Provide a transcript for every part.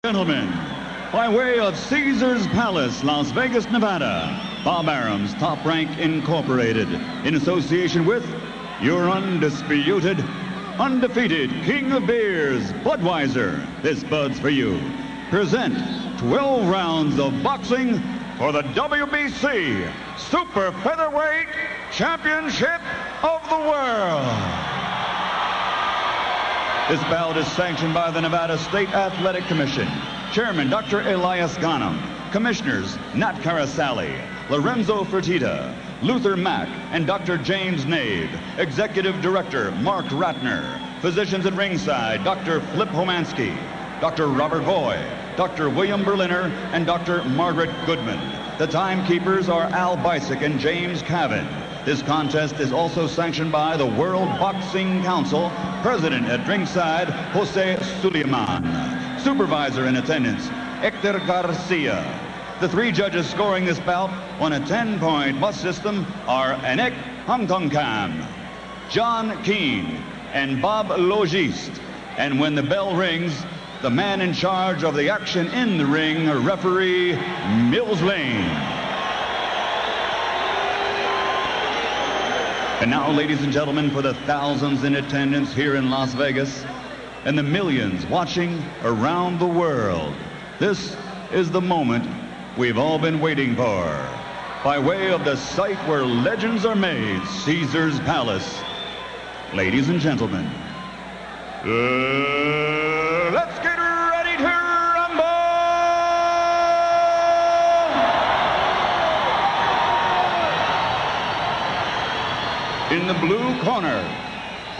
Gentlemen, by way of Caesar's Palace, Las Vegas, Nevada, Bob Arum's Top Rank Incorporated, in association with your undisputed, undefeated King of Beers, Budweiser, this Bud's for you, present 12 rounds of boxing for the WBC Super Featherweight Championship of the World. This bout is sanctioned by the Nevada State Athletic Commission. Chairman Dr. Elias Ghanem. Commissioners Nat Carasali, Lorenzo Fertitta, Luther Mack, and Dr. James Nave. Executive Director Mark Ratner. Physicians at ringside Dr. Flip Homansky, Dr. Robert Boy, Dr. William Berliner, and Dr. Margaret Goodman. The timekeepers are Al Bisick and James Cavan. This contest is also sanctioned by the World Boxing Council. President at ringside, Jose Suleiman. Supervisor in attendance, Hector Garcia. The three judges scoring this bout on a 10-point bus system are Anek Hamtongkam, John Keane, and Bob Logiste. And when the bell rings, the man in charge of the action in the ring, referee Mills Lane. And now, ladies and gentlemen, for the thousands in attendance here in Las Vegas and the millions watching around the world, this is the moment we've all been waiting for. By way of the site where legends are made, Caesar's Palace. Ladies and gentlemen, let's get ready to rumble! In the blue corner,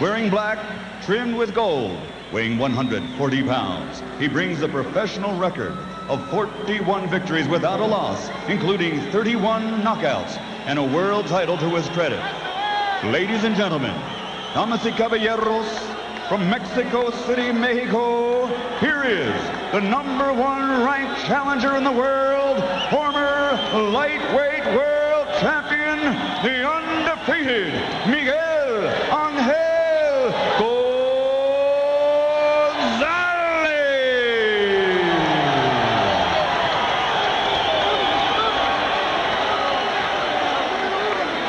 wearing black, trimmed with gold, weighing 140 pounds, he brings a professional record of 41 victories without a loss, including 31 knockouts and a world title to his credit. Ladies and gentlemen, damas y caballeros, from Mexico City, Mexico, here is the #1 ranked challenger in the world, former lightweight world champion, the undefeated Miguel Angel Gonzalez.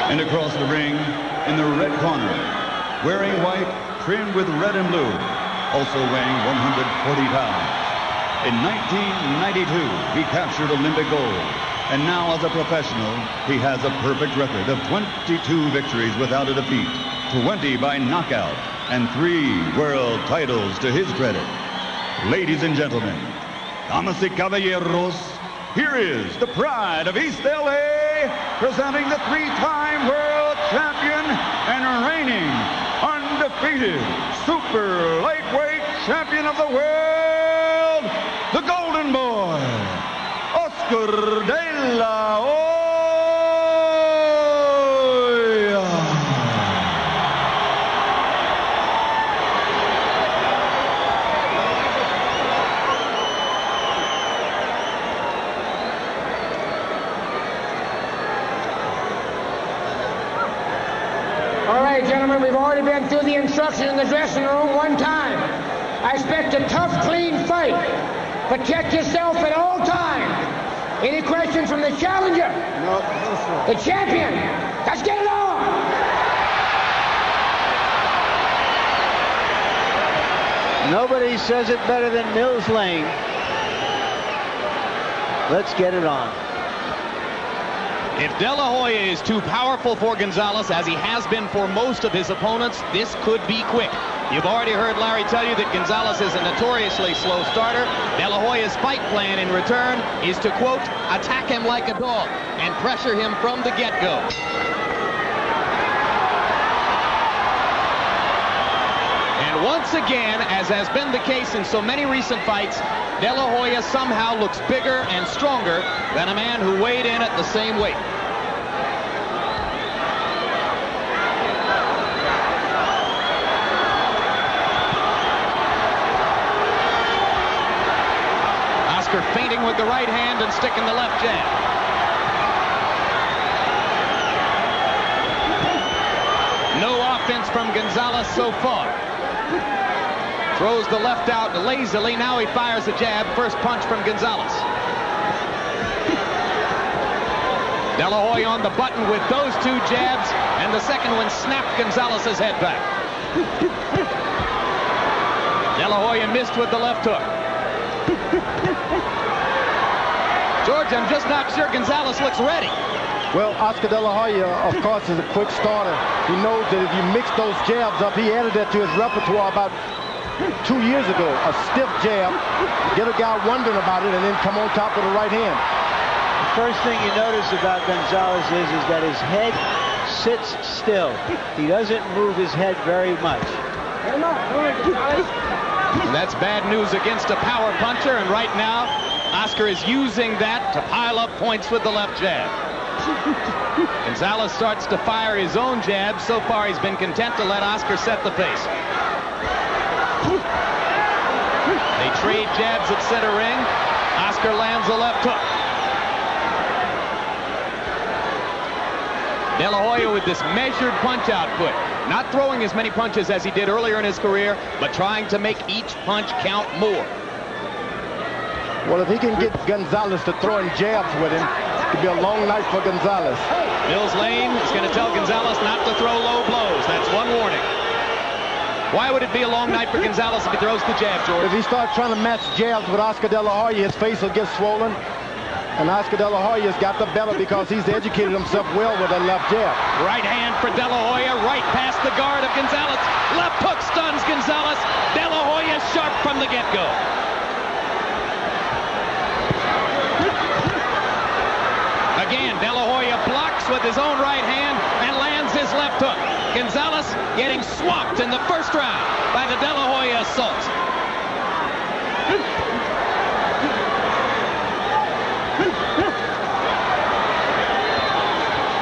And across the ring, in the red corner, wearing white, trimmed with red and blue, also weighing 140 pounds. In 1992, he captured Olympic gold. And now, as a professional, he has a perfect record of 22 victories without a defeat, 20 by knockout, and 3 world titles to his credit. Ladies and gentlemen, damas y caballeros, here is the pride of East LA, presenting the 3-time world champion and reigning undefeated super lightweight champion of the world, the Golden Boy, Oscar de la Hoya. All right, gentlemen, we've already been through the instructions in the dressing room one time. I expect a tough, clean fight. Protect yourself at all times. Any questions from the challenger? No, sir. The champion. Let's get it on. Nobody says it better than Mills Lane. Let's get it on. If De La Hoya is too powerful for Gonzalez, as he has been for most of his opponents, this could be quick. You've already heard Larry tell you that Gonzalez is a notoriously slow starter. De La Hoya's fight plan in return is to, quote, attack him like a dog and pressure him from the get-go. And once again, as has been the case in so many recent fights, De La Hoya somehow looks bigger and stronger than a man who weighed in at the same weight. Oscar feinting with the right hand and sticking the left jab. No offense from Gonzalez so far. Throws the left out lazily. Now he fires a jab. First punch from Gonzalez. De La Hoya on the button with those two jabs, and the second one snapped Gonzalez's head back. De La Hoya missed with the left hook. George, I'm just not sure Gonzalez looks ready. Well, Oscar De La Hoya, of course, is a quick starter. He knows that if you mix those jabs up, he added that to his repertoire about 2 years ago. A stiff jab, get a guy wondering about it, and then come on top with the right hand. The first thing you notice about Gonzalez is that his head sits still. He doesn't move his head very much. And that's bad news against a power puncher, and right now Oscar is using that to pile up points with the left jab. Gonzalez starts to fire his own jab. So far he's been content to let Oscar set the pace. They trade jabs at center ring. Oscar lands a left hook. De La Hoya with this measured punch output. Not throwing as many punches as he did earlier in his career, but trying to make each punch count more. Well, if he can get Gonzalez to throwing jabs with him, it could be a long night for Gonzalez. Mills Lane is going to tell Gonzalez not to throw low blows. That's one warning. Why would it be a long night for Gonzalez if he throws the jab, George? If he starts trying to match jabs with Oscar De La Hoya, his face will get swollen. And Oscar De La Hoya's got the better because he's educated himself well with that left jab. Right hand for De La Hoya, right past the guard of Gonzalez. Left hook stuns Gonzalez. De La Hoya sharp from the get-go. Again, De La Hoya blocks with his own right hand and lands his left hook. Gonzalez getting swamped in the first round by the De La Hoya assault.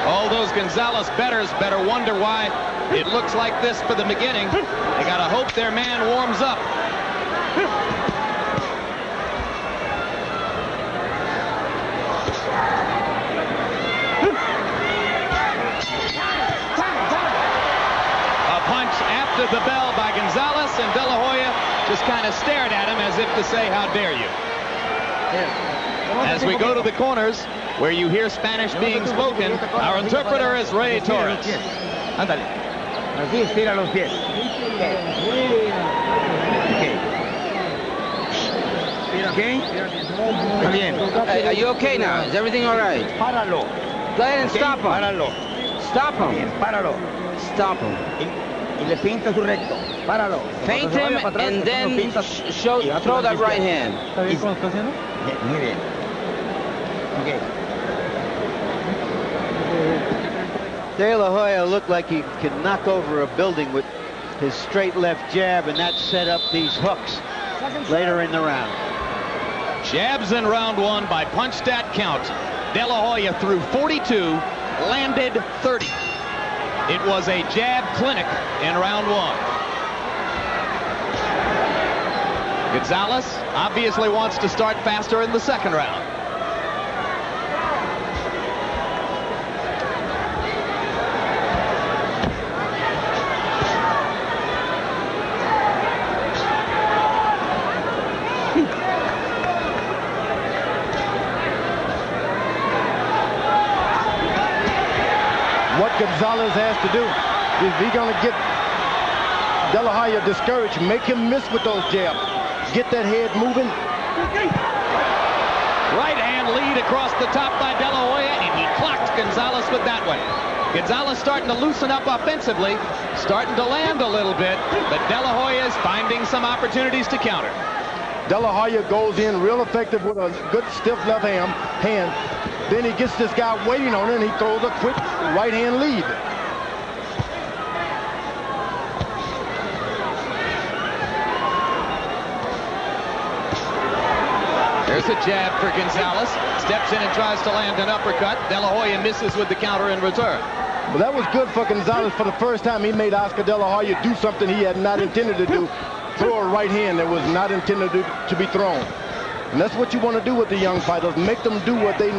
All those Gonzalez bettors better wonder why it looks like this for the beginning. They gotta hope their man warms up. A punch after the bell by Gonzalez, and De La Hoya just kind of stared at him as if to say, how dare you. As we go to the corners, where you hear Spanish being spoken, our interpreter is Ray Torres. Ándale. Así, estira los pies. Okay. Está bien. Are you okay now? Is everything all right? Páralo. Go ahead and stop him. Páralo. Stop him. Bien, páralo. Stop him. Y le pinta su recto. Páralo. Feint him and then throw that right hand. ¿Está bien cómo está haciendo? Muy bien. Okay. De La Hoya looked like he could knock over a building with his straight left jab, and that set up these hooks later in the round. Jabs in round one by punch stat count. De La Hoya threw 42, landed 30. It was a jab clinic in round one. Gonzalez obviously wants to start faster in the second round. What Gonzalez has to do is he's going to get De La Hoya discouraged, make him miss with those jabs, get that head moving. Right hand lead across the top by De La Hoya, and he clocked Gonzalez with that one. Gonzalez starting to loosen up offensively, starting to land a little bit, but De La Hoya is finding some opportunities to counter. De La Hoya goes in real effective with a good stiff left hand. Then he gets this guy waiting on it, and he throws a quick right hand lead. There's a jab for Gonzalez. Steps in and tries to land an uppercut. De La Hoya misses with the counter in return. Well, that was good for Gonzalez. For the first time, he made Oscar De La Hoya do something he had not intended to do. Throw a right hand that was not intended to be thrown. And that's what you want to do with the young fighters, make them do what they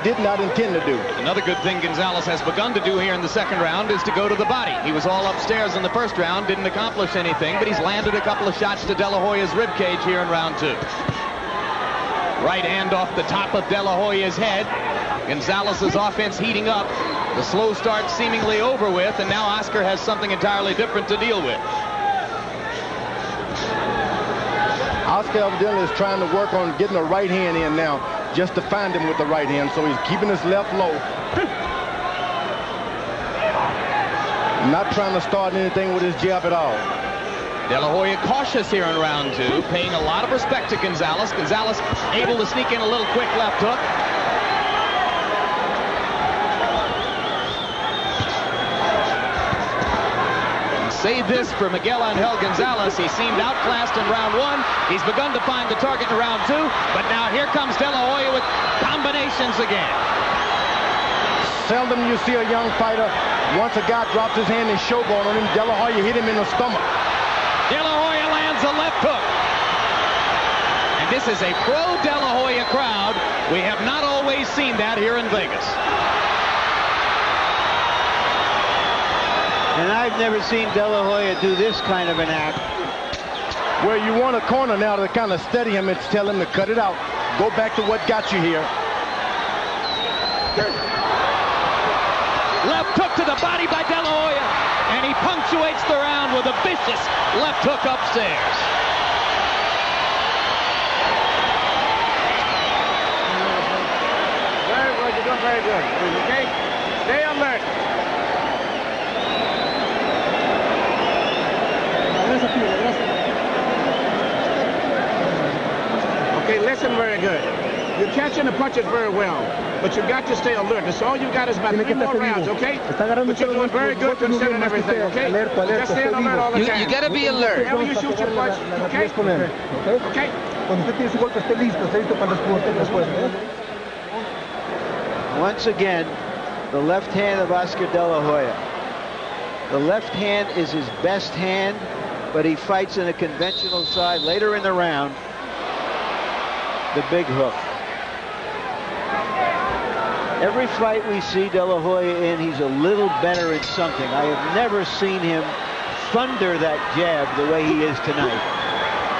did not intend to do. Another good thing Gonzalez has begun to do here in the second round is to go to the body. He was all upstairs in the first round, didn't accomplish anything, but he's landed a couple of shots to De La Hoya's ribcage here in round 2. Right hand off the top of De La Hoya's head. Gonzalez's offense heating up. The slow start seemingly over with, and now Oscar has something entirely different to deal with. Oscar evidently is trying to work on getting a right hand in now, just to find him with the right hand, so he's keeping his left low. Not trying to start anything with his jab at all. De La Hoya cautious here in round 2, paying a lot of respect to Gonzalez. Gonzalez able to sneak in a little quick left hook. Say this for Miguel Angel Gonzalez. He seemed outclassed in round 1. He's begun to find the target in round 2, but now here comes De La Hoya with combinations again. Seldom you see a young fighter, once a guy drops his hand and showboat on him, De La Hoya hit him in the stomach. De La Hoya lands a left hook. And this is a pro De La Hoya crowd. We have not always seen that here in Vegas. And I've never seen De La Hoya do this kind of an act. Where you want a corner now to kind of steady him and tell him to cut it out. Go back to what got you here. Left hook to the body by De La Hoya. And he punctuates the round with a vicious left hook upstairs. Very good. You're doing very good. Okay? Stay alert. Okay, listen very good. You're catching the punches very well, but you've got to stay alert. That's all you've got is about 3 more rounds, okay? But you're doing very good considering everything, okay? Just stay alert all the time. You got to be alert. Whenever you shoot your punch, okay? Okay? Once again, the left hand of Oscar De La Hoya. The left hand is his best hand, but he fights in a conventional side. Later in the round, the big hook. Every fight we see De La Hoya in, he's a little better in something. I have never seen him thunder that jab the way he is tonight.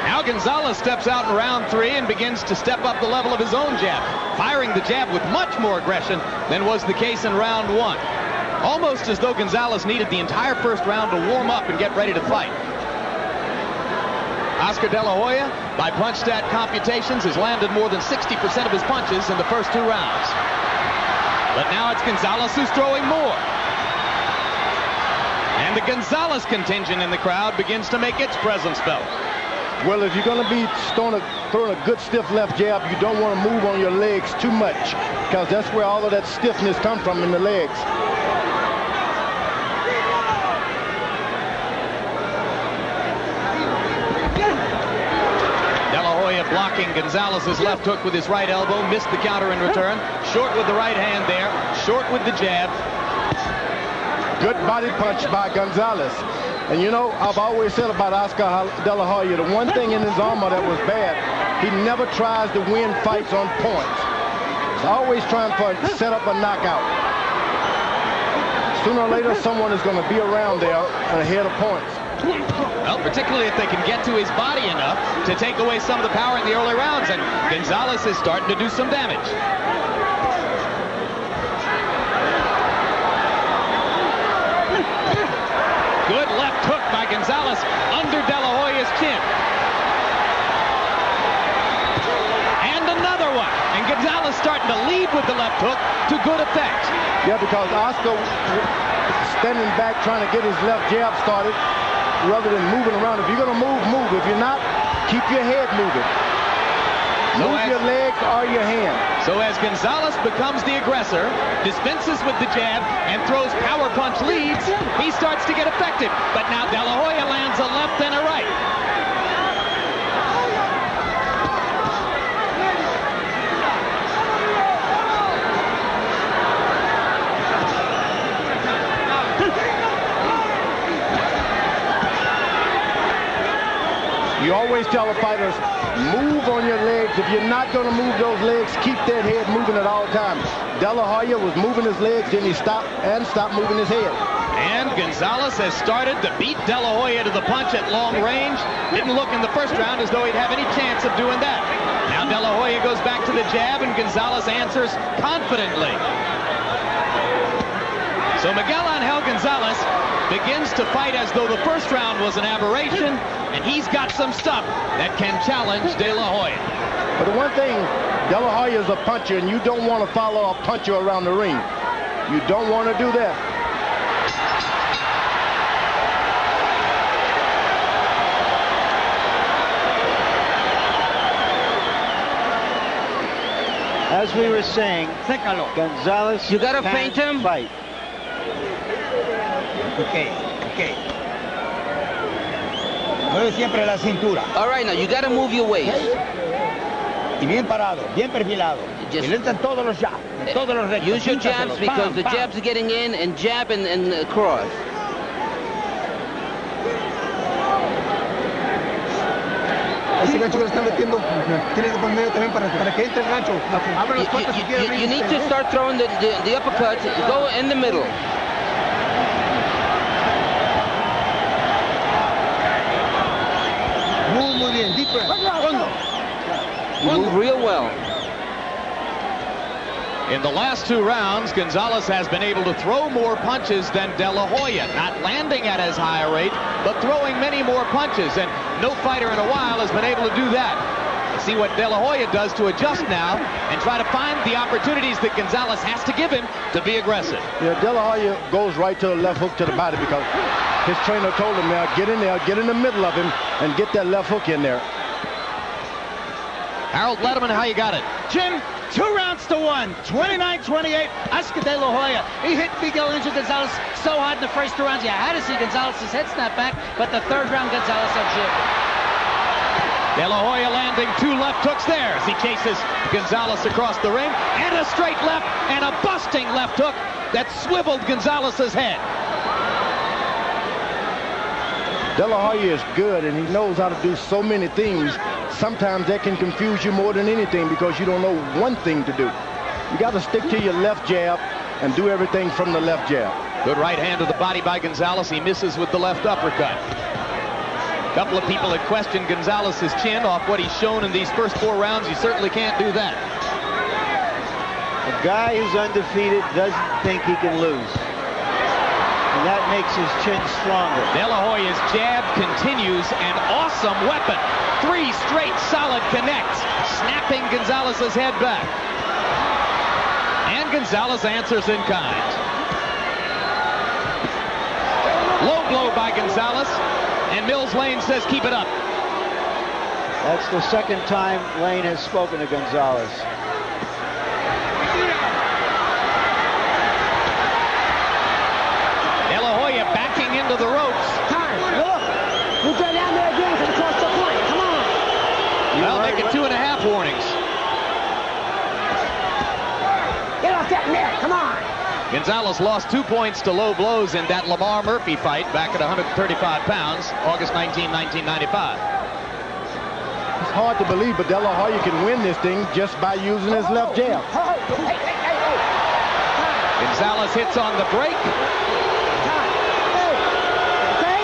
Now Gonzalez steps out in round 3 and begins to step up the level of his own jab, firing the jab with much more aggression than was the case in round 1. Almost as though Gonzalez needed the entire first round to warm up and get ready to fight. Oscar De La Hoya, by punch stat computations, has landed more than 60% of his punches in the first 2 rounds. But now it's Gonzalez who's throwing more. And the Gonzalez contingent in the crowd begins to make its presence felt. Well, if you're going to be throwing a good stiff left jab, you don't want to move on your legs too much, because that's where all of that stiffness comes from, in the legs. Blocking Gonzalez's left hook with his right elbow, missed the counter in return. Short with the right hand there, short with the jab. Good body punch by Gonzalez. And you know, I've always said about Oscar De La Hoya, the one thing in his armor that was bad, he never tries to win fights on points. He's always trying to set up a knockout. Sooner or later, someone is going to be around there and ahead of points. Well, particularly if they can get to his body enough to take away some of the power in the early rounds, and Gonzalez is starting to do some damage. Good left hook by Gonzalez under De La Hoya's chin. And another one. And Gonzalez starting to lead with the left hook to good effect. Yeah, because Oscar standing back trying to get his left jab started, rather than moving around. If you're going to move, move. If you're not, keep your head moving. Move your legs or your hand. So as Gonzalez becomes the aggressor, dispenses with the jab, and throws power punch leads, he starts to get effective. But now De La Hoya lands a left and a right. You always tell the fighters, move on your legs legs. If you're not going to move those legs, keep that head moving at all times. De La Hoya was moving his legs, then he stopped moving his head. And Gonzalez has started to beat De La Hoya to the punch at long range. Didn't look in the first round as though he'd have any chance of doing that. Now De La Hoya goes back to the jab, and Gonzalez answers confidently. So Miguel Angel Gonzalez begins to fight as though the first round was an aberration, and he's got some stuff that can challenge De La Hoya. But the one thing, De La Hoya is a puncher, and you don't want to follow a puncher around the ring. You don't want to do that. As we were saying, Gonzalez, you gotta can feint him. Fight. Okay. Mueve siempre la cintura. All right, now you gotta move your waist. Y bien parado, bien perfilado. Just- Y le entran todos los jabs, todos los rectos. Use your Píntaselos. jabs because Pam, the pam. jabs are getting in, and jab and cross. Ese gancho que le están metiendo, tiene que poner también para que entre el gancho. Abre las patas si quiere. You need to start throwing the uppercuts. Go in the middle. Muy bien, deep breath. Fondo. Move real well. In the last two rounds, Gonzalez has been able to throw more punches than De La Hoya, not landing at as high a rate, but throwing many more punches, and no fighter in a while has been able to do that. See what De La Hoya does to adjust now and try to find the opportunities that Gonzalez has to give him to be aggressive. Yeah, De La Hoya goes right to the left hook to the body because his trainer told him, now get in there, get in the middle of him, and get that left hook in there. Harold Letterman, how you got it? Jim, 2 rounds to 1, 29-28, Oscar De La Hoya. He hit Miguel Angel Gonzalez so hard in the first 2 rounds. You had to see Gonzalez's head snap back, but the 3rd round, Gonzalez had Jim. De La Hoya landing 2 left hooks there as he chases Gonzalez across the ring, and a straight left and a busting left hook that swiveled Gonzalez's head. De La Hoya is good, and he knows how to do so many things. Sometimes that can confuse you more than anything because you don't know one thing to do. You got to stick to your left jab and do everything from the left jab. Good right hand to the body by Gonzalez. He misses with the left uppercut. A couple of people had questioned Gonzalez's chin off what he's shown in these first 4 rounds. You certainly can't do that. A guy who's undefeated doesn't think he can lose. And that makes his chin stronger. De La Hoya's jab continues, an awesome weapon. 3 straight solid connects, snapping Gonzalez's head back. And Gonzalez answers in kind. Low blow by Gonzalez, and Mills Lane says keep it up. That's the 2nd time Lane has spoken to Gonzalez. De La Hoya backing into the ropes. Time. Look. You go down there again to cross the point. Come on. Well, making 2.5 warnings. Get off that net. Come on. Gonzalez lost 2 points to low blows in that Lamar Murphy fight back at 135 pounds, August 19, 1995. It's hard to believe, but De La Hoya can win this thing just by using his left jab. Hey. Gonzalez hits on the break. Hey. Okay?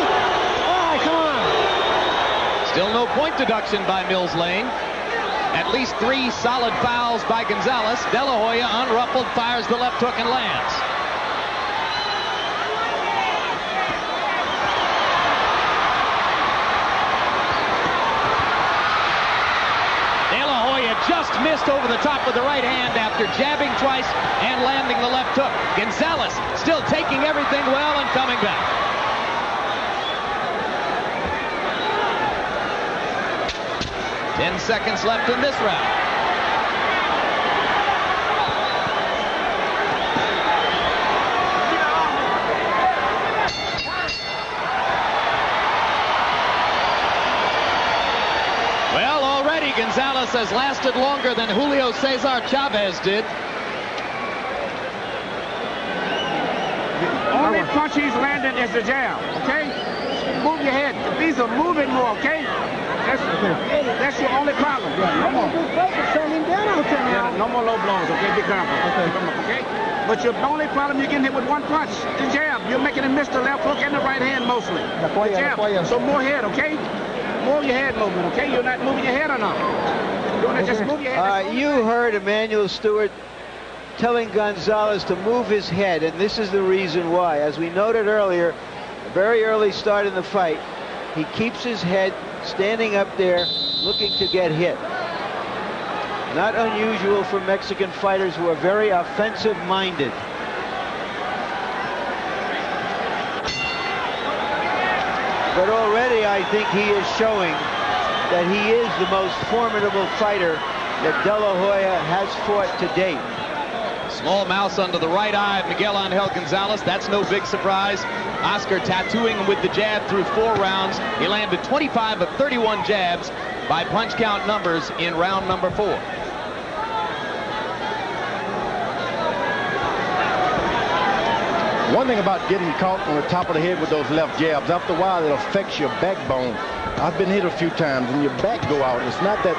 All right, come on. Still no point deduction by Mills Lane. At least 3 solid fouls by Gonzalez. De La Hoya, unruffled, fires the left hook and lands. De La Hoya just missed over the top with the right hand after jabbing twice and landing the left hook. Gonzalez still taking everything well and coming back. 10 seconds left in this round. Well, already Gonzalez has lasted longer than Julio Cesar Chavez did. Only punch he's landed is the jab, okay? Move your head. These are moving more, okay? That's your only problem. No more. Yeah, no more low blows, okay? Be careful. Okay? But your only problem, you're getting hit with one punch. The jab. You're making him miss the left hook and the right hand mostly. The jab. So more head, okay? More your head movement, okay? You're not moving your head enough. You want to just move your head. You heard Emmanuel Stewart telling Gonzalez to move his head, and this is the reason why. As we noted earlier, a very early start in the fight, he keeps his head standing up there looking to get hit. Not unusual for Mexican fighters who are very offensive-minded. But already I think he is showing that he is the most formidable fighter that De La Hoya has fought to date. Small mouse under the right eye of Miguel Angel Gonzalez. That's no big surprise. Oscar tattooing him with the jab through 4 rounds. He landed 25 of 31 jabs by punch count numbers in round number 4. One thing about getting caught on the top of the head with those left jabs, after a while it affects your backbone. I've been hit a few times and your back go out. It's not that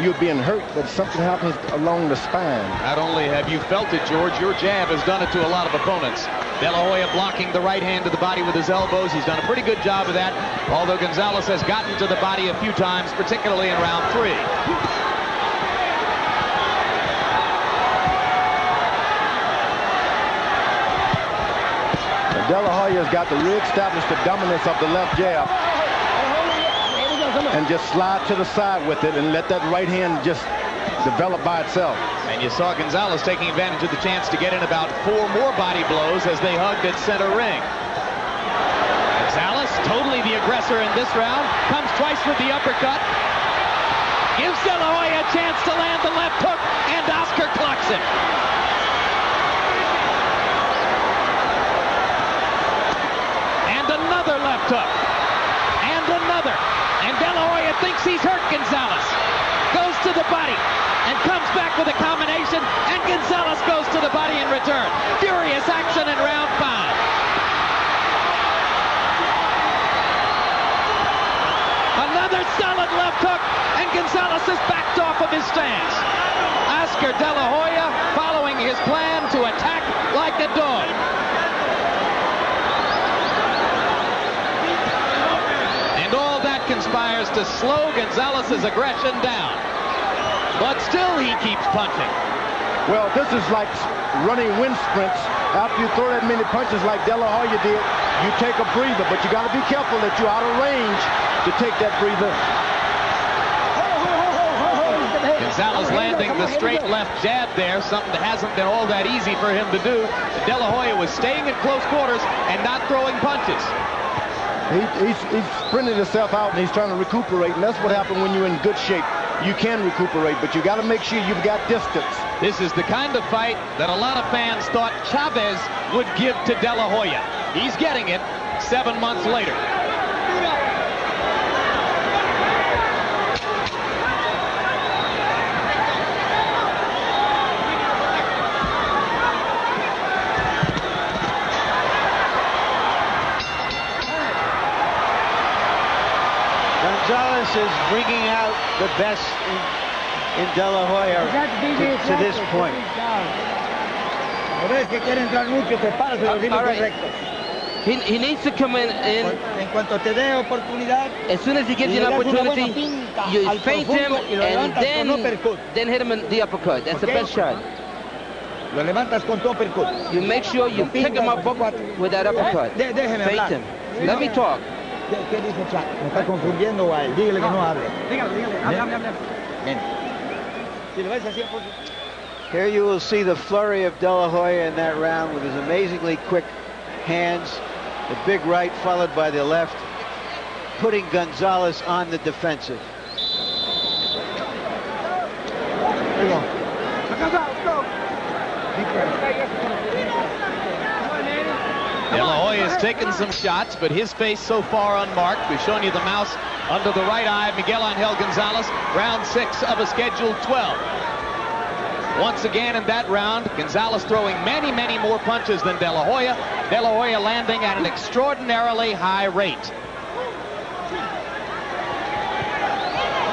you're being hurt, but something happens along the spine. Not only have you felt it, George, your jab has done it to a lot of opponents. De La Hoya blocking the right hand to the body with his elbows. He's done a pretty good job of that, although Gonzalez has gotten to the body a few times, particularly in round 3. De La Hoya's got to reestablish the dominance of the left jab and just slide to the side with it and let that right hand just develop by itself. And you saw Gonzalez taking advantage of the chance to get in about 4 more body blows as they hugged at center ring. Gonzalez, totally the aggressor in this round, comes twice with the uppercut, gives De La Hoya a chance to land the left hook, and Oscar clocks him. Another left hook, and another, and De La Hoya thinks he's hurt Gonzalez, goes to the body, and comes back with a combination, and Gonzalez goes to the body in return. Furious action in round 5. Another solid left hook, and Gonzalez is backed off of his stance. Oscar De La Hoya following his plan to attack like a dog. Conspires to slow Gonzalez's aggression down, but still he keeps punching. Well, this is like running wind sprints. After you throw that many punches like De La Hoya did, you take a breather, but you got to be careful that you're out of range to take that breather. Gonzalez landing the straight left jab there, something that hasn't been all that easy for him to do. De La Hoya was staying in close quarters and not throwing punches. He's sprinting himself out and he's trying to recuperate, and that's what happened when you're in good shape. You can recuperate, but you got to make sure you've got distance. This is the kind of fight that a lot of fans thought Chavez would give to De La Hoya. He's getting it 7 months later. Gonzalez is bringing out the best in De La Hoya to this point. He needs to come in as soon as he gives you an opportunity, you feint him and then hit him in the uppercut. That's the best shot. You make sure you pick him up with that uppercut. Feint him. Let me talk. ¿Qué dice Chuck? Me está confundiendo a él. Dígale que no hable. Dígale. Here you will see the flurry of De La Hoya in that round with his amazingly quick hands. The big right followed by the left, putting Gonzalez on the defensive. There you go. Let's go. De La Hoya has taken some shots, but his face so far unmarked. We've shown you the mouse under the right eye of Miguel Angel Gonzalez. Round 6 of a scheduled 12. Once again in that round, Gonzalez throwing many, many more punches than De La Hoya. De La Hoya landing at an extraordinarily high rate.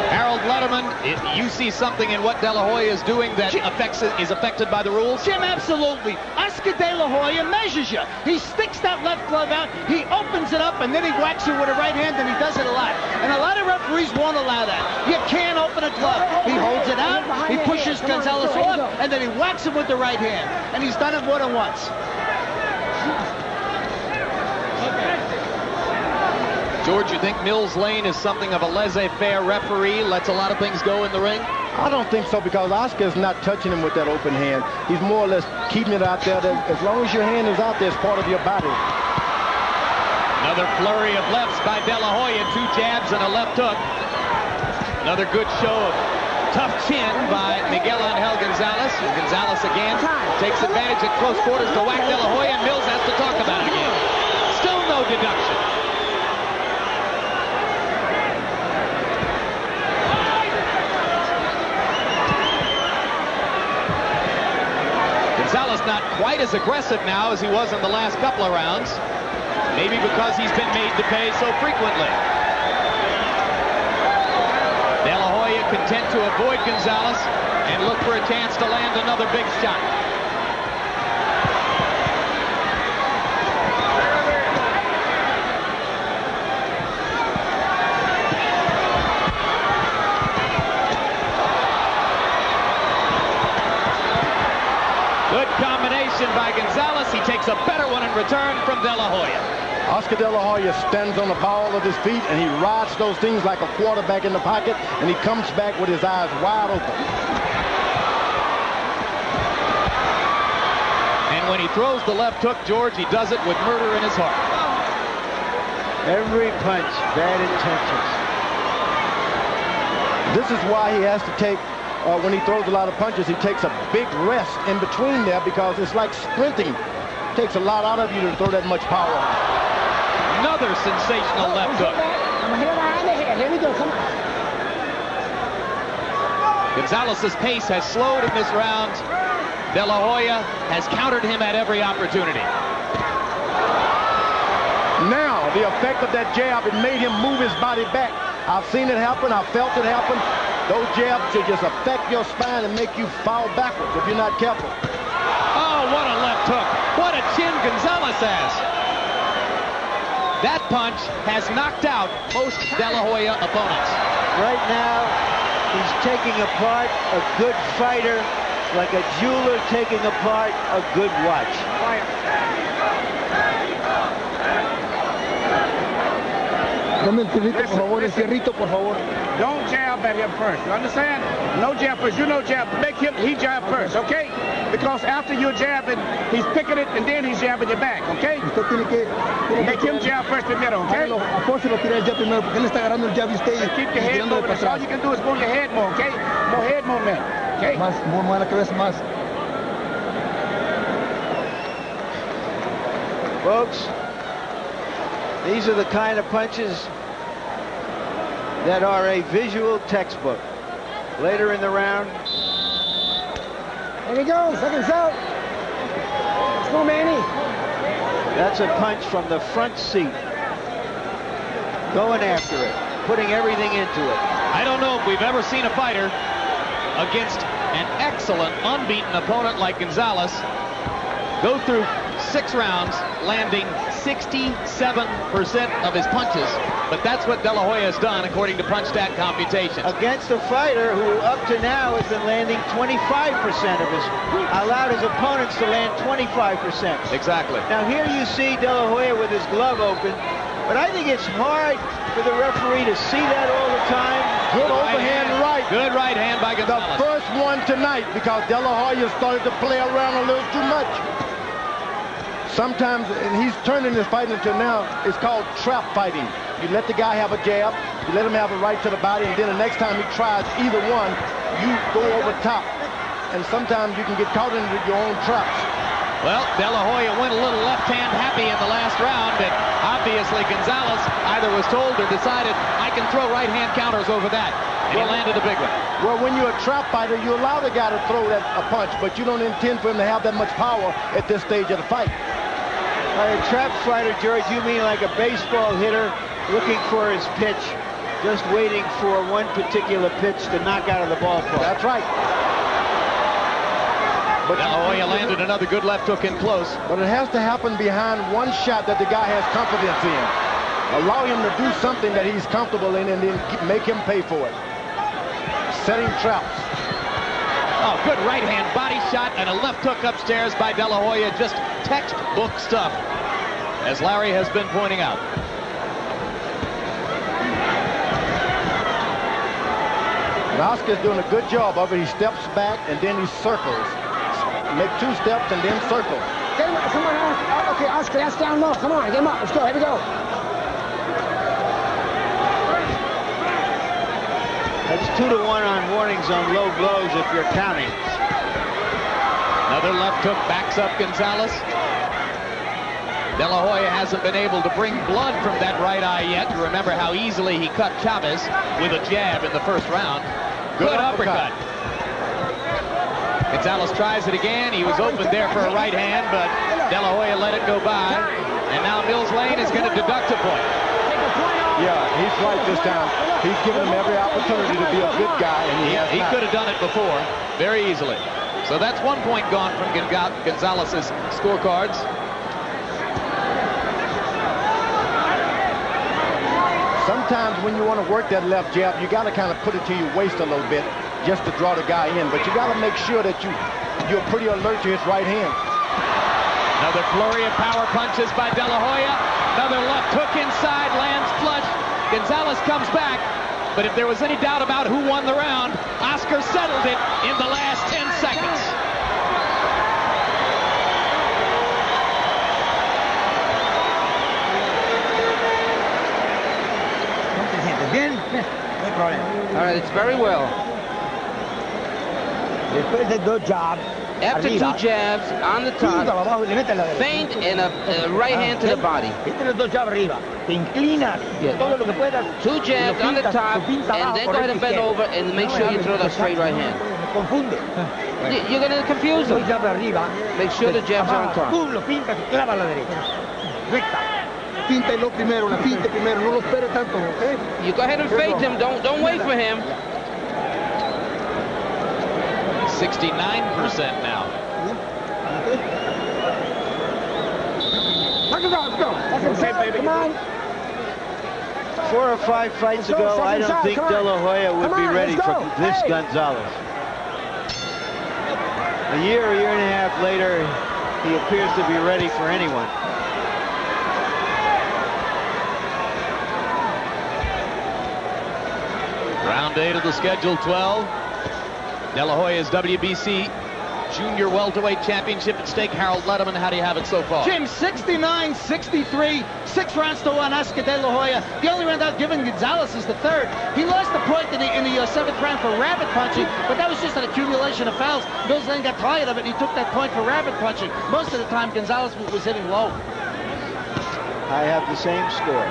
Harold Letterman, you see something in what De La Hoya is doing that is affected by the rules? Jim, absolutely. Oscar De La Hoya measures you. He sticks that left glove out, he opens it up, and then he whacks you with a right hand, and he does it a lot. And a lot of referees won't allow that. You can't open a glove. He holds it out, he pushes Gonzalez off, and then he whacks him with the right hand. And he's done it more than once. George, you think Mills Lane is something of a laissez-faire referee, lets a lot of things go in the ring? I don't think so, because Oscar is not touching him with that open hand. He's more or less keeping it out there. As long as your hand is out there, it's part of your body. Another flurry of lefts by De La Hoya, 2 jabs and a left hook. Another good show of tough chin by Miguel Angel Gonzalez. And Gonzalez again takes advantage at close quarters to whack De La Hoya, and Mills has to talk about it again. Still no deduction. Gonzalez not quite as aggressive now as he was in the last couple of rounds. Maybe because he's been made to pay so frequently. De La Hoya content to avoid Gonzalez and look for a chance to land another big shot. Good combination by Gonzalez. He takes a better one in return from De La Hoya. Oscar De La Hoya stands on the ball of his feet, and he rides those things like a quarterback in the pocket, and he comes back with his eyes wide open. And when he throws the left hook, George, he does it with murder in his heart. Every punch, bad intentions. This is why he has to take, when he throws a lot of punches, he takes a big rest in between there, because it's like sprinting. It takes a lot out of you to throw that much power. Another sensational left hook. Here we go, come on. Gonzalez's pace has slowed in this round. De La Hoya has countered him at every opportunity. Now, the effect of that jab, it made him move his body back. I've seen it happen. I've felt it happen. Those jabs should just affect your spine and make you fall backwards if you're not careful. Oh, what a left hook. What a chin Gonzalez has. That punch has knocked out most De La Hoya opponents. Right now, he's taking apart a good fighter like a jeweler taking apart a good watch. Dame el fierrito, por favor, el fierrito, por favor. Don't jab at him first. You understand? No jab first. You know jab. Make him, he jab first, okay? Because after you're jabbing, he's picking it and then he's jabbing your back, okay? Usted tiene que Make him jab first primero, okay? A fuerza lo tira el jab primero, porque él está agarrando el jab y usted Keep your head moving. That's all you can do is move your head more, okay? More head movement, okay? Más, mueve la cabeza más. Folks, these are the kind of punches that are a visual textbook. Later in the round. Here we go, seconds out. Let's go, Manny. That's a punch from the front seat. Going after it, putting everything into it. I don't know if we've ever seen a fighter against an excellent, unbeaten opponent like Gonzalez go through 6 rounds, landing 67% of his punches. But that's what De La Hoya has done, according to PunchStat computations. Against a fighter who, up to now, has been landing 25% of his, allowed his opponents to land 25%. Exactly. Now here you see De La Hoya with his glove open, but I think it's hard for the referee to see that all the time. Good overhand right. Good right hand by Gonzalez. The first one tonight, because De La Hoya started to play around a little too much. Sometimes, and he's turning his fighting until now, it's called trap fighting. You let the guy have a jab, you let him have a right to the body, and then the next time he tries either one, you go over top. And sometimes you can get caught into your own traps. Well, De La Hoya went a little left-hand happy in the last round, and obviously Gonzalez either was told or decided, I can throw right-hand counters over that. And he landed a big one. Well, when you're a trap fighter, you allow the guy to throw a punch, but you don't intend for him to have that much power at this stage of the fight. By a trap fighter, George, you mean like a baseball hitter looking for his pitch. just waiting for one particular pitch to knock out of the ballpark. That's right. But De La Hoya landed another good left hook in close. But it has to happen behind one shot that the guy has confidence in. Allow him to do something that he's comfortable in and then make him pay for it. Setting traps. Oh, good right-hand body shot and a left hook upstairs by De La Hoya. Just textbook stuff, as Larry has been pointing out. And Oscar's doing a good job of it. He steps back and then he circles. Make 2 steps and then circle. Get him up. Come on. Okay, Oscar, that's down low. Come on, get him up. Let's go. Here we go. That's 2-1 on warnings on low blows if you're counting. Another left hook backs up Gonzalez. De La Hoya hasn't been able to bring blood from that right eye yet. You remember how easily he cut Chavez with a jab in the first round. Good uppercut. Gonzalez tries it again. He was open there for a right hand, but De La Hoya let it go by. And now Mills Lane is going to deduct a point. Yeah, he's right this time. He's given him every opportunity to be a good guy, and he could have done it before very easily. So that's 1 point gone from Gonzalez's scorecards. Sometimes when you want to work that left jab, you got to kind of put it to your waist a little bit just to draw the guy in. But you got to make sure that you're pretty alert to his right hand. Another flurry of power punches by De La Hoya. Another left hook inside, lands flush. Gonzalez comes back. But if there was any doubt about who won the round, Oscar settled it in the last 10 seconds. All right, it's very well. Después de 2 jabs. After 2 jabs on the top, feint and a right hand to the body. Mete los 2 jabs arriba. Te inclinas todo lo que puedas. 2 jabs on the top, and then go ahead and bend over and make sure you throw that straight right hand. Confunde. You're going to confuse him. Make sure the jabs are on top. Tú lo pintas y clava a la derecha. Recta. Píntalo primero, la pinte primero, no lo espere tanto, ¿ok? You go ahead and feint him. Don't wait for him. 69% now. Let's go. Come on. 4 or 5 fights ago, I don't think De La Hoya would be ready for this Gonzalez. A year and a half later, he appears to be ready for anyone. Round 8 of the schedule 12. De La Hoya's WBC Junior Welterweight Championship at stake. Harold Letterman, how do you have it so far? Jim, 69-63, 6 rounds to 1, Oscar De La Hoya. The only round out given Gonzalez is the 3rd. He lost the point in the 7th round for rabbit punching, but that was just an accumulation of fouls. Mills Lane got tired of it, and he took that point for rabbit punching. Most of the time, Gonzalez was hitting low. I have the same score.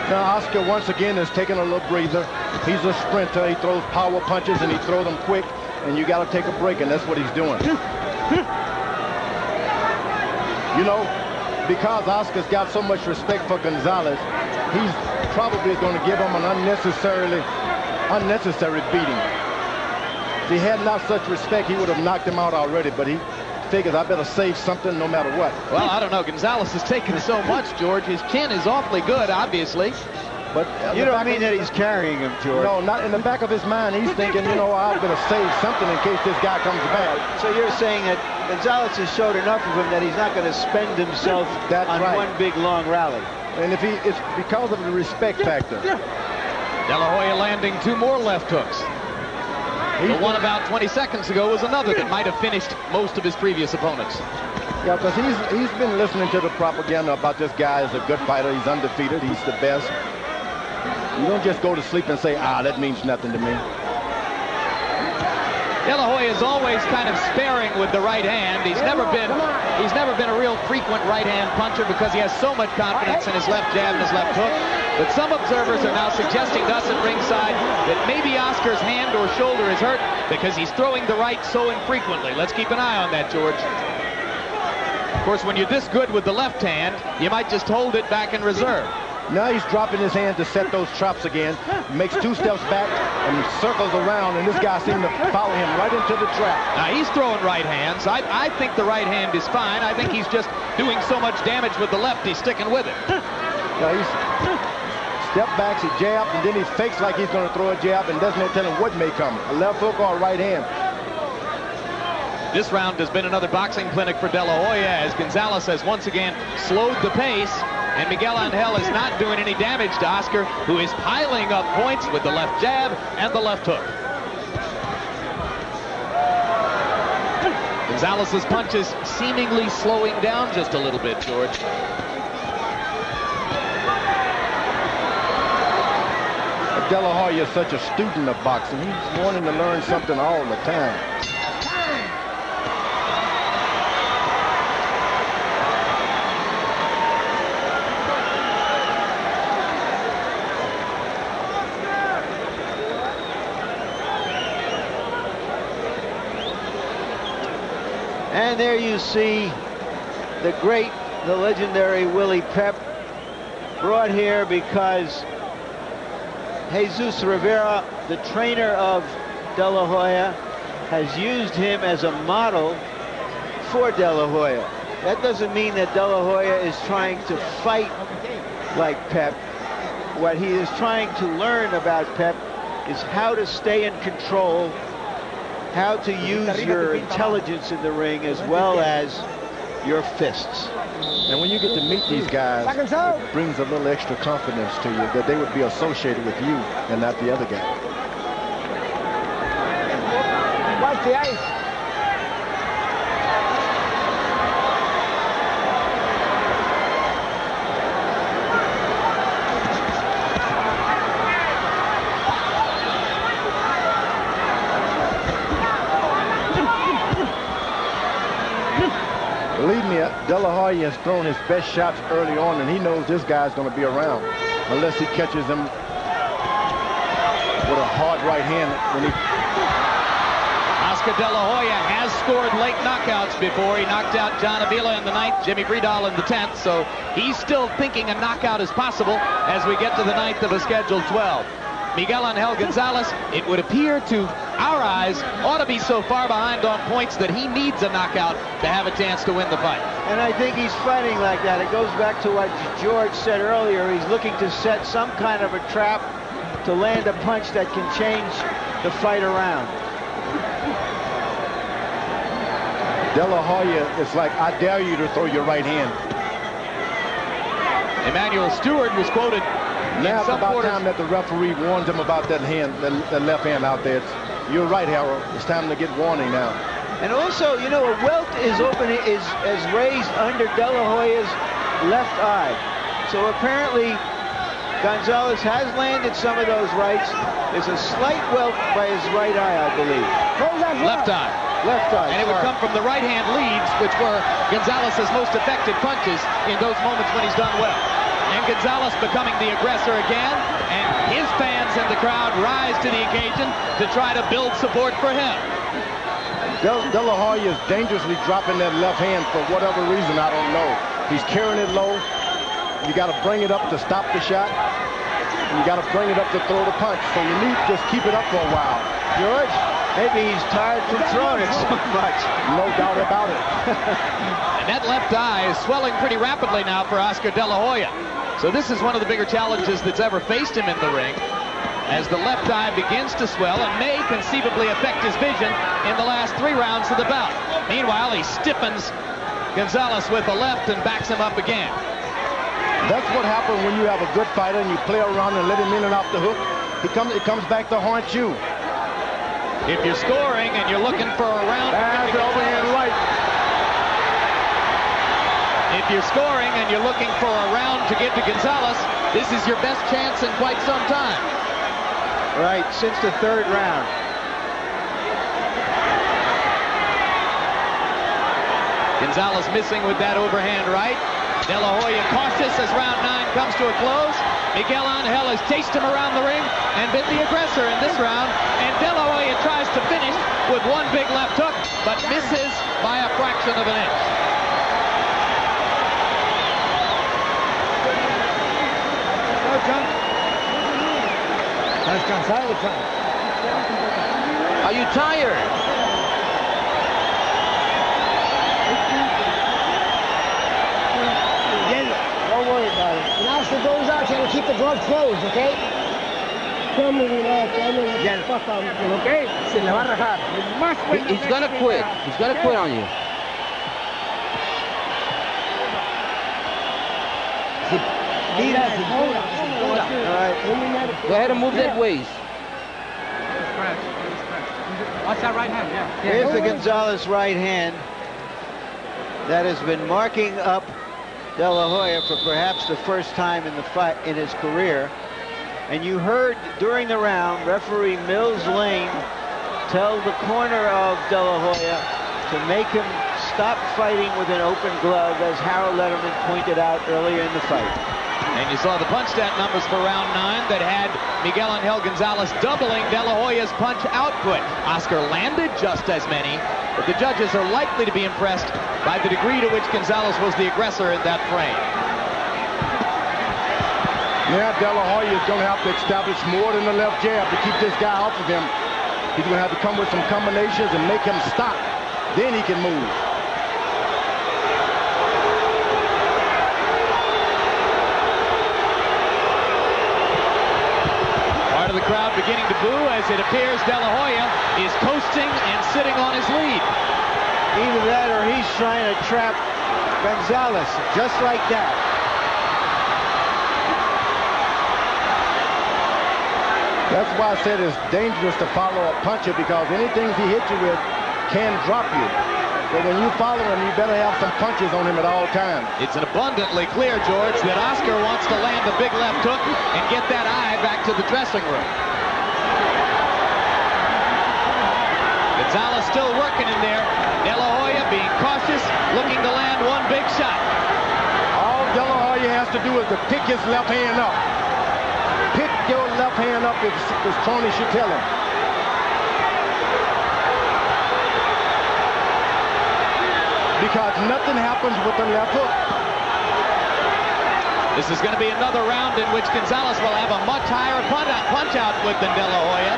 Now, Oscar, once again, is taking a little breather. He's a sprinter. He throws power punches, and he throws them quick, and you got to take a break, and that's what he's doing. You know, because Oscar's got so much respect for Gonzalez, he's probably going to give him an unnecessary beating. If he had not such respect, he would have knocked him out already, but he figures I better save something no matter what. Well, I don't know. Gonzalez has taken so much, George. His chin is awfully good, obviously. But you don't mean that he's carrying him, George. No, not in the back of his mind. He's thinking, you know, I better save something in case this guy comes back. So you're saying that Gonzalez has showed enough of him that he's not going to spend himself on one big long rally. And if it's because of the respect factor. De La Hoya landing 2 more left hooks. The one about 20 seconds ago was another that might have finished most of his previous opponents. Yeah, because he's been listening to the propaganda about this guy is a good fighter. He's undefeated. He's the best. You don't just go to sleep and say, that means nothing to me. De La Hoya is always kind of sparing with the right hand. He's never been a real frequent right hand puncher because he has so much confidence in his left jab and his left hook. But some observers are now suggesting to us at ringside that maybe Oscar's hand or shoulder is hurt because he's throwing the right so infrequently. Let's keep an eye on that, George. Of course, when you're this good with the left hand, you might just hold it back in reserve. Now he's dropping his hand to set those traps again. Makes 2 steps back and circles around, and this guy seems to follow him right into the trap. Now he's throwing right hands. I think the right hand is fine. I think he's just doing so much damage with the left, he's sticking with it. Now he's step backs, he jabs, and then he fakes like he's going to throw a jab, and there's no telling what may come, a left hook or a right hand. This round has been another boxing clinic for De La Hoya as Gonzalez has once again slowed the pace, and Miguel Angel is not doing any damage to Oscar, who is piling up points with the left jab and the left hook. Gonzalez's punches seemingly slowing down just a little bit, George. De La Hoya is such a student of boxing. He's wanting to learn something all the time. And there you see the great, the legendary Willie Pep, brought here because Jesus Rivera, the trainer of De La Hoya, has used him as a model for De La Hoya. That doesn't mean that De La Hoya is trying to fight like Pep. What he is trying to learn about Pep is how to stay in control, how to use your intelligence in the ring as well as your fists. And when you get to meet these guys, it brings a little extra confidence to you that they would be associated with you and not the other guy. Watch the ice. Believe me, De La Hoya has thrown his best shots early on, and he knows this guy's going to be around unless he catches him with a hard right hand. When he... Oscar De La Hoya has scored late knockouts before. He knocked out John Avila in the 9th, Jimmy Bredal in the 10th, so he's still thinking a knockout is possible as we get to the 9th of a scheduled 12. Miguel Angel Gonzalez, it would appear to our eyes, ought to be so far behind on points that he needs a knockout to have a chance to win the fight. And I think he's fighting like that. It goes back to what George said earlier. He's looking to set some kind of a trap to land a punch that can change the fight around. De La Hoya is like, I dare you to throw your right hand. Emmanuel Stewart was quoted. Now it's about time that the referee warned him about that hand, that left hand out there. You're right, Harold. It's time to get warning now. And also, you know, a welt is raised under De La Hoya's left eye. So apparently, Gonzalez has landed some of those rights. There's a slight welt by his right eye, I believe. Left eye. Left eye. And it would come from the right hand leads, which were Gonzalez's most effective punches in those moments when he's done well. And Gonzalez becoming the aggressor again, and his fans and the crowd rise to the occasion to try to build support for him. De La Hoya is dangerously dropping that left hand for whatever reason, I don't know. He's carrying it low. You got to bring it up to stop the shot. And you got to bring it up to throw the punch. So you need to just keep it up for a while. George, maybe he's tired from throwing it so much. No doubt about it. And that left eye is swelling pretty rapidly now for Oscar De La Hoya. So this is one of the bigger challenges that's ever faced him in the ring, as the left eye begins to swell and may conceivably affect his vision in the last 3 rounds of the bout. Meanwhile, he stiffens Gonzalez with the left and backs him up again. That's what happens when you have a good fighter and you play around and let him in and off the hook. It comes back to haunt you. If you're scoring and you're looking for a round, that's the overhand right. If you're scoring and you're looking for a round to get to Gonzalez, this is your best chance in quite some time. Right, since the 3rd round. Gonzalez missing with that overhand right. De La Hoya cautious as round 9 comes to a close. Miguel Angel has chased him around the ring and been the aggressor in this round. And De La Hoya tries to finish with one big left hook, but misses by a fraction of an inch. Are you tired? Don't worry about it. When Oscar goes out, try to keep the glove closed, okay? Okay? Se le va a rajar. He's gonna quit. He's gonna quit on you. All right. Go ahead and move that waist. Watch that right hand, yeah. Here's the Gonzalez right hand that has been marking up De La Hoya for perhaps the first time in the fight in his career. And you heard during the round referee Mills Lane tell the corner of De La Hoya to make him stop fighting with an open glove, as Harold Letterman pointed out earlier in the fight. And you saw the punch stat numbers for round 9 that had Miguel Angel Gonzalez doubling De La Hoya's punch output. Oscar landed just as many, but the judges are likely to be impressed by the degree to which Gonzalez was the aggressor in that frame. Yeah, De La Hoya is going to have to establish more than the left jab to keep this guy off of him. He's going to have to come with some combinations and make him stop. Then he can move. Part of the crowd beginning to boo as it appears De La Hoya is coasting and sitting on his lead. Either that or he's trying to trap Gonzalez just like that. That's why I said it's dangerous to follow a puncher, because anything he hits you with can drop you. But when you follow him, you better have some punches on him at all times. It's abundantly clear, George, that Oscar wants to land the big left hook and get that eye back to the dressing room. Gonzalez still working in there. De La Hoya being cautious, looking to land one big shot. All De La Hoya has to do is to pick his left hand up. Pick your left hand up, as Tony should tell him. Because nothing happens with the left hook. This is going to be another round in which Gonzalez will have a much higher punch output than De La Hoya.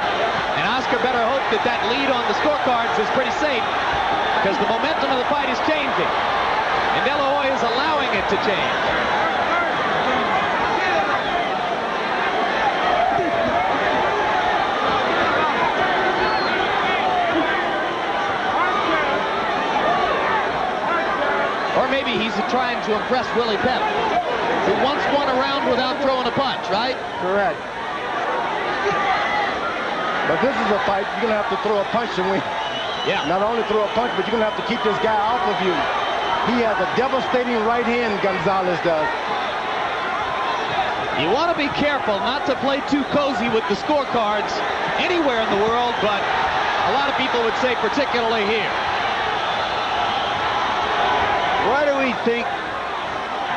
And Oscar better hope that that lead on the scorecards is pretty safe, because the momentum of the fight is changing. And De La Hoya is allowing it to change. Or maybe he's trying to impress Willie Pep, who once won a round without throwing a punch, right? Correct. But this is a fight you're going to have to throw a punch to win. Yeah. Not only throw a punch, but you're going to have to keep this guy off of you. He has a devastating right hand, Gonzalez does. You want to be careful not to play too cozy with the scorecards anywhere in the world, but a lot of people would say particularly here. Why do we think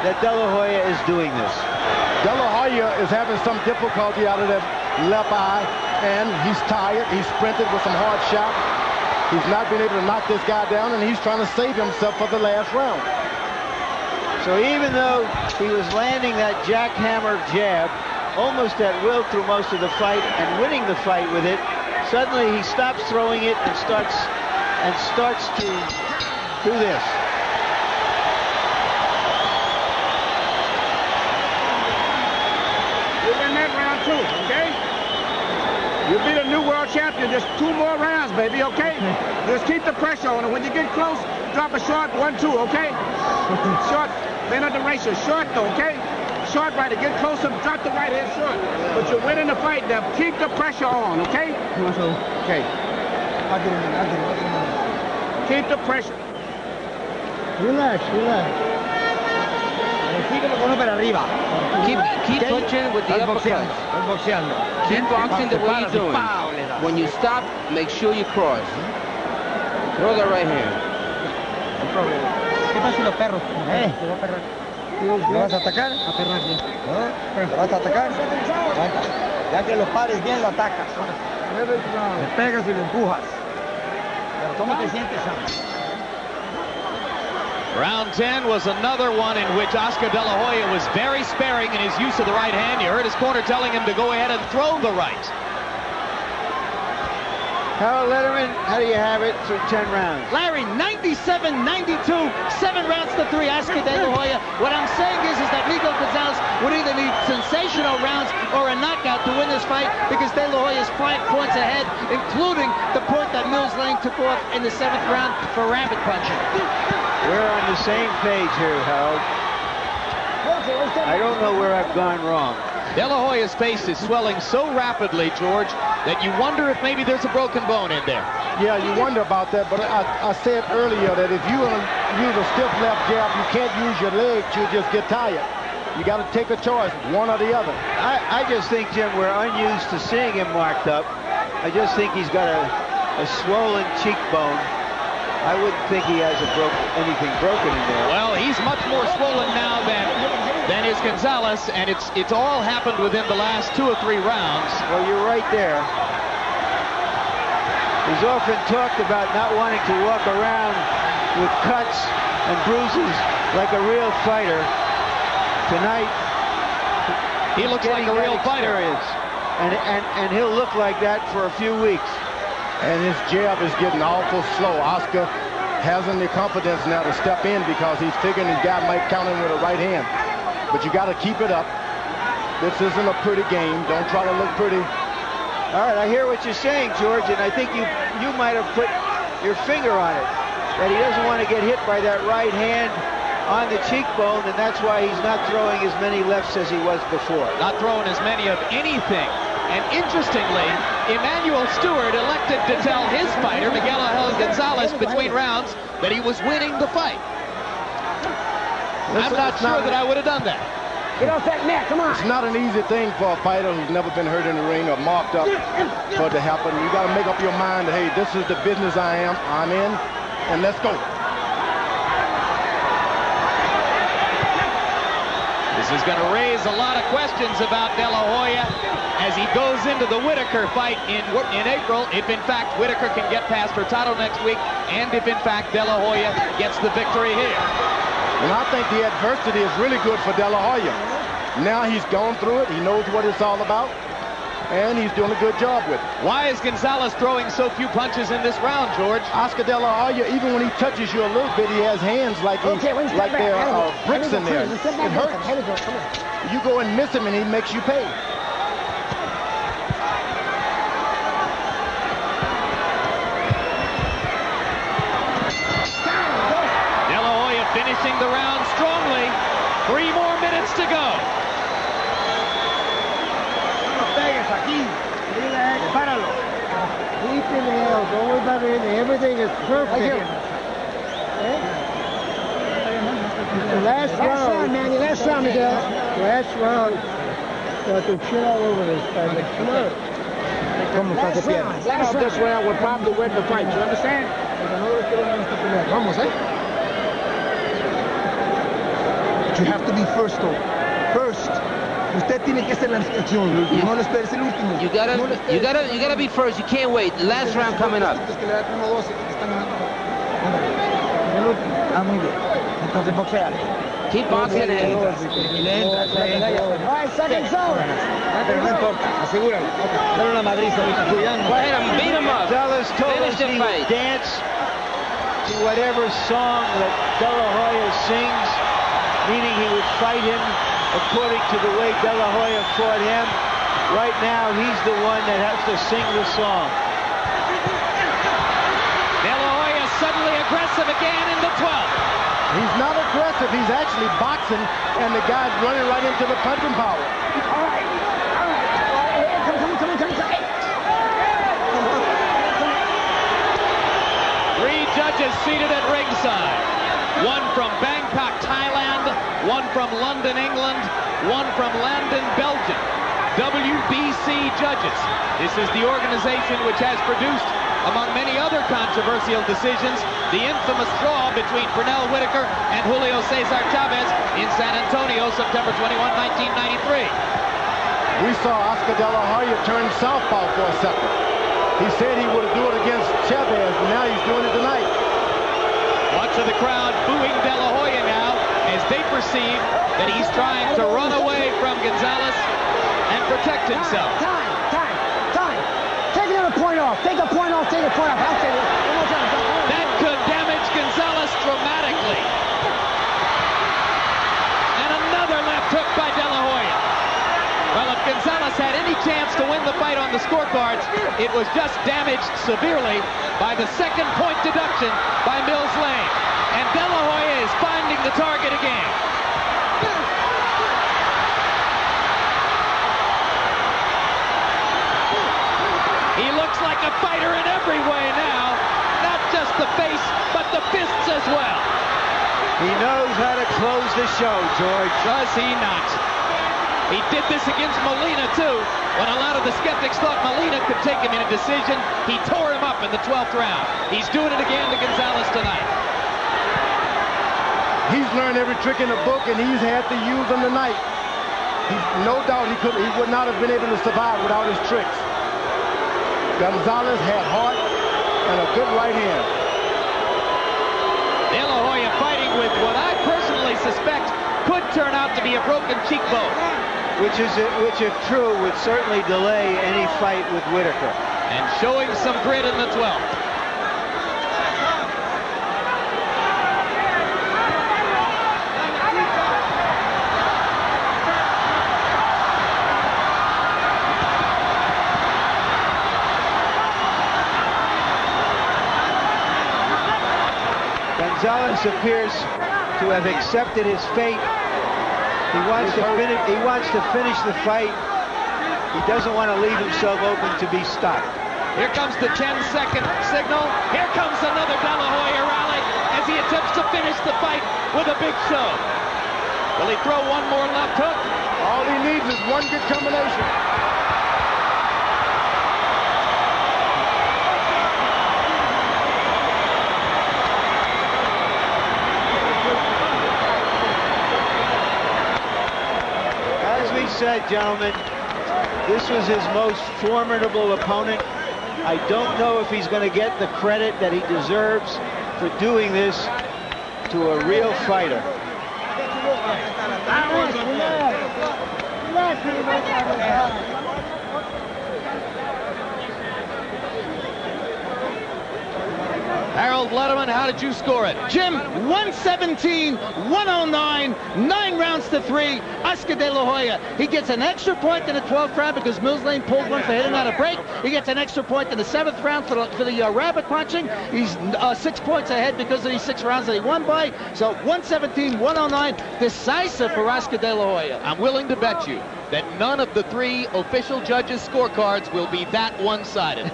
that De La Hoya is doing this? De La Hoya is having some difficulty out of that left eye, and he's tired. He's sprinted with some hard shots. He's not been able to knock this guy down, and he's trying to save himself for the last round. So even though he was landing that jackhammer jab almost at will through most of the fight and winning the fight with it, suddenly he stops throwing it and starts to do this. You win that round too, okay? You'll be the new world champion. Just 2 more rounds, baby, okay? Just keep the pressure on him. When you get close, drop a short 1-2, okay? Short, they're not the racer. Short though, okay? Short right, get closer, drop the right hand short. But you're winning the fight now. Keep the pressure on, okay? Okay. Keep the pressure. Relax, relax. Keep punching with the uppercuts. Keep boxing the way you're doing. When you stop, make sure you cross. Throw that right hand. ¿Qué pasa si los perros? ¿Lo vas a atacar? ¿Lo vas a atacar? Ya que los pares bien, lo atacas. Le pegas y le empujas. Pero ¿cómo te sientes, Sam? Round 10 was another one in which Oscar De La Hoya was very sparing in his use of the right hand. You heard his corner telling him to go ahead and throw the right. Harold Letterman, how do you have it for 10 rounds? Larry, 97-92, 7 rounds to 3, Oscar De La Hoya. What I'm saying is that Miguel Gonzalez would either need sensational rounds or a knockout to win this fight, because De La Hoya is 5 points ahead, including the point that Mills Lane took off in the 7th round for rabbit punching. We're on the same page here, Harold. I don't know where I've gone wrong. De La Hoya's face is swelling so rapidly, George, that you wonder if maybe there's a broken bone in there. Yeah, you wonder about that, but I said earlier that if you use a stiff left jab, you can't use your legs, you'll just get tired. You got to take a choice, one or the other. I just think, Jim, we're unused to seeing him marked up. I just think he's got a swollen cheekbone. I wouldn't think he has anything broken in there. Well, he's much more swollen now than is Gonzalez, and it's all happened within the last 2 or 3 rounds. Well, you're right there. He's often talked about not wanting to walk around with cuts and bruises like a real fighter. Tonight, he looks like a real fighter. And he'll look like that for a few weeks. And his jab is getting awful slow. Oscar hasn't the confidence now to step in because he's figuring his guy might count him with a right hand. But you got to keep it up. This isn't a pretty game. Don't try to look pretty. All right, I hear what you're saying, George, and I think you might have put your finger on it, that he doesn't want to get hit by that right hand on the cheekbone, and that's why he's not throwing as many lefts as he was before. Not throwing as many of anything. And interestingly, Emmanuel Stewart elected to tell his fighter, Miguel Gonzalez, between rounds, that he was winning the fight. I'm not sure that I would have done that. Get off that neck, come on. It's not an easy thing for a fighter who's never been hurt in the ring or marked up for it to happen. You got to make up your mind that, hey, this is the business I'm in, and let's go. This is going to raise a lot of questions about De La Hoya as he goes into the Whitaker fight in April, if in fact Whitaker can get past Hurtado next week, and if in fact De La Hoya gets the victory here. And I think the adversity is really good for De La Hoya. Now he's gone through it, he knows what it's all about, and he's doing a good job with it. Why is Gonzalez throwing so few punches in this round, George? Oscar De La Hoya, even when he touches you a little bit, he has hands like there are bricks in there. It hurts. You go and miss him, and he makes you pay. De La Hoya finishing the round strongly. 3 more minutes to go. Everything is perfect. Last round, Manny. Last round, Miguel. Last round. Got to chill all over this time. Last round. This round would probably win the fight. You understand? Vamos, You have to be first, though. First. Usted tiene que ser la acción. No le esperes el último. You gotta be first. You can't wait. The last round coming up. Muy bien. Entonces boxeale. Keep boxing in. All right, second zone. Pero no importa. Asegúralo. Dale una madriza ahorita. Go ahead and beat him up. Gonzalez told Finish us the he fight. would dance to whatever song that De La Hoya sings, meaning he would fight him according to the way De La Hoya fought him. Right now, he's the one that has to sing the song. De La Hoya suddenly aggressive again in the 12th. He's not aggressive. He's actually boxing, and the guy's running right into the punching power. All right. Come on. 3 judges seated at ringside. 1 from Bangkok, Thailand, 1 from London, England, 1 from London, Belgium. WBC judges. This is the organization which has produced, among many other controversial decisions, the infamous draw between Pernell Whitaker and Julio Cesar Chavez in San Antonio, September 21, 1993. We saw Oscar De La Hoya turn southpaw for a second. He said he would do it against Chavez, and now he's doing it tonight. Much of the crowd booing De La Hoya now as they perceive that he's trying to run away from Gonzalez and protect himself. Time. Take another point off. off. Take a point off. Take a point off. That could damage Gonzalez dramatically. And another left hook by De La Hoya. Well, if Gonzalez had any chance to win the fight on the scorecards, it was just damaged severely by the second point deduction by Mills Lane. And De La Hoya is finding the target again. He looks like a fighter in every way now. Not just the face, but the fists as well. He knows how to close the show, George. Does he not? He did this against Molina, too. When a lot of the skeptics thought Molina could take him in a decision, he tore him up in the 12th round. He's doing it again to Gonzalez tonight. He's learned every trick in the book, and he's had to use them tonight. No doubt he would not have been able to survive without his tricks. Gonzalez had heart and a good right hand. De La Hoya fighting with what I personally suspect could turn out to be a broken cheekbone. Which, if true, would certainly delay any fight with Whitaker. And showing some grit in the 12th. Gonzalez appears to have accepted his fate. He wants to finish the fight. He doesn't want to leave himself open to be stopped. Here comes the 10-second signal. Here comes another De La Hoya rally as he attempts to finish the fight with a big show. Will he throw one more left hook? All he needs is one good combination. Said, gentlemen, this was his most formidable opponent. I don't know if he's going to get the credit that he deserves for doing this to a real fighter. Harold Letterman, how did you score it? Jim, 117, 109, 9 rounds to 3. Oscar De La Hoya. He gets an extra point in the 12th round because Mills Lane pulled one for hitting out a break. He gets an extra point in the 7th round for the rabbit punching. He's 6 points ahead because of these 6 rounds that he won by. So 117, 109, decisive for Oscar De La Hoya. I'm willing to bet you that none of the 3 official judges' scorecards will be that one-sided.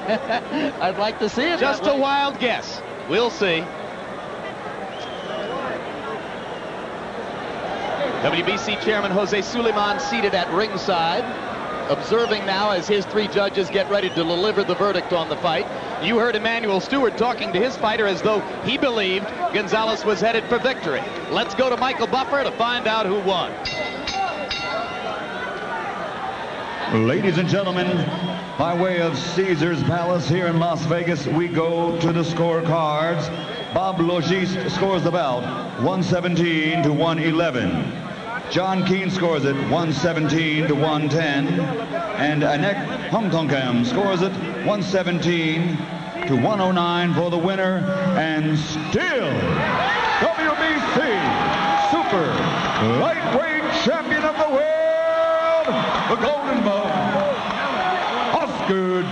I'd like to see it. Just a wild guess. We'll see. WBC Chairman Jose Suleiman seated at ringside, observing now as his 3 judges get ready to deliver the verdict on the fight. You heard Emmanuel Stewart talking to his fighter as though he believed Gonzalez was headed for victory. Let's go to Michael Buffer to find out who won. Ladies and gentlemen, by way of Caesar's Palace here in Las Vegas, we go to the scorecards. Bob Logiste scores the bout 117 to 111. John Keane scores it 117 to 110. And Anek Hongtongkam scores it 117 to 109 for the winner. And still, WBC Super Lightweight Champion of the World, the Golden Boy, Oscar